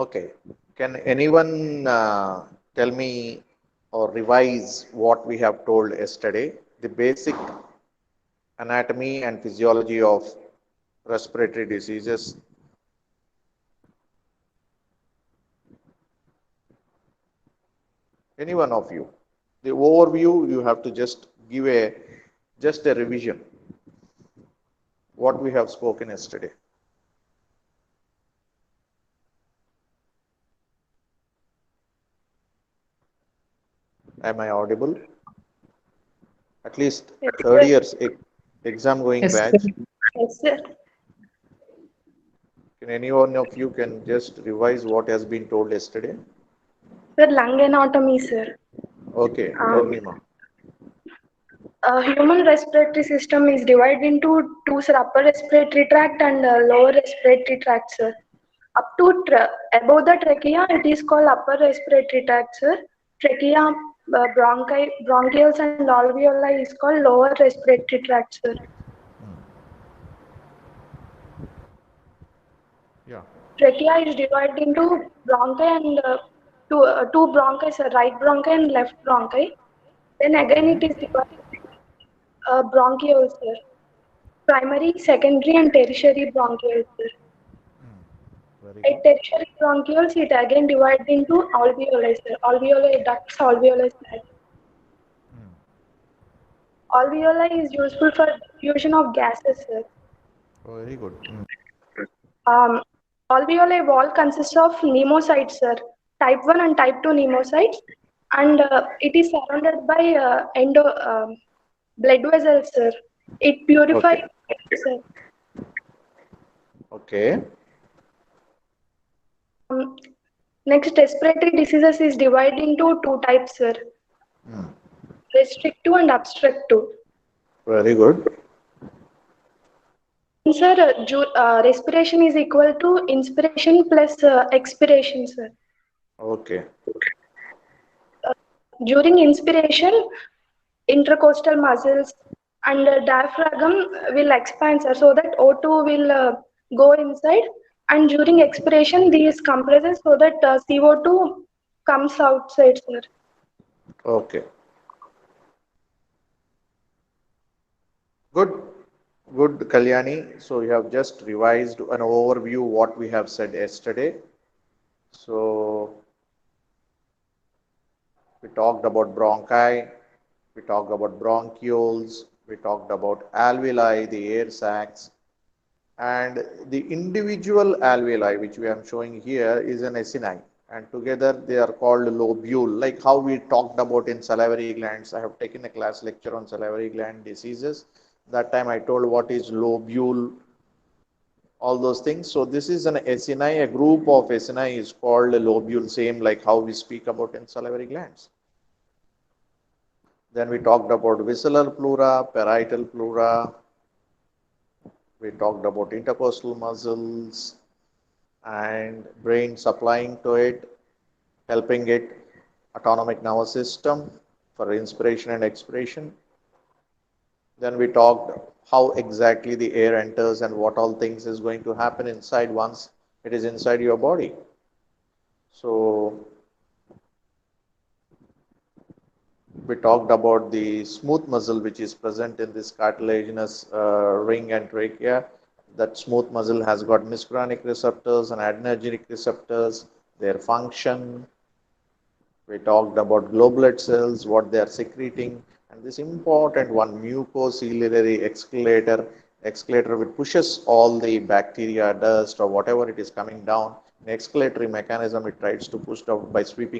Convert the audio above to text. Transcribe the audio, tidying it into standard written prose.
Okay. Can anyone tell me or revise what we have told yesterday? The basic anatomy and physiology of respiratory diseases. Any one of you. The overview, you have to just give just a revision. What we have spoken yesterday. Am I audible? At least Yes, third sir. years exam going Yes, sir. batch. Yes, sir. Can any one of you can just revise what has been told yesterday? Sir, lung anatomy, sir. Okay, tell Um, me, ma. Human respiratory system is divided into two, sir, upper respiratory tract and lower respiratory tract, sir. Up to above the trachea, it is called upper respiratory tract, sir. Trachea, bronchioles and alveoli is called lower respiratory tract, sir. Yeah. Trachea is divided into bronchi and two bronchi, sir, right bronchi and left bronchi. Then again Okay. it is divided bronchioles, sir. Primary, secondary and tertiary bronchioles, sir. Very At good. tertiary bronchioles, it again divided into alveoli, sir. Alveoli ducts, alveoli sacs. Alveoli is useful for diffusion of gases, sir. Oh, very good. Um, Alveoli wall consists of pneumocytes, sir. Type 1 and type 2 pneumocytes, and it is surrounded by blood vessels, sir. It purifies, Okay. sir. Okay. Um, Next, respiratory diseases is divided into two types, sir. Restrictive and obstructive. Very good. Sir, respiration is equal to inspiration plus expiration, sir. Okay. During inspiration, intercostal muscles and diaphragm will expand, sir, so that O2 will go inside. And during expiration, these compresses so that CO2 comes outside, sir. Okay. Good. Good, Kalyani. So you have just revised an overview what we have said yesterday. So we talked about bronchi, we talked about bronchioles, we talked about alveoli, the air sacs, and the individual alveoli, which we am showing here, is an acini, and together they are called lobule, like how we talked about in salivary glands. I have taken a class lecture on salivary gland diseases. That time I told what is lobule, all those things. So this is an acini, a group of acini is called a lobule, same like how we speak about in salivary glands. Then we talked about visceral pleura, parietal pleura. We talked about intercostal muscles and brain supplying to it, helping it, autonomic nervous system for inspiration and expiration. Then we talked how exactly the air enters and what all things is going to happen inside once it is inside your body. So we talked about the smooth muscle which is present in this cartilaginous ring and trachea. That smooth muscle has got muscarinic receptors and adrenergic receptors, their function. We talked about globulate cells, what they are secreting, and this important one, mucociliary excavator which pushes all the bacteria, dust, or whatever it is coming down. In excavatory mechanism, it tries to push out by sweeping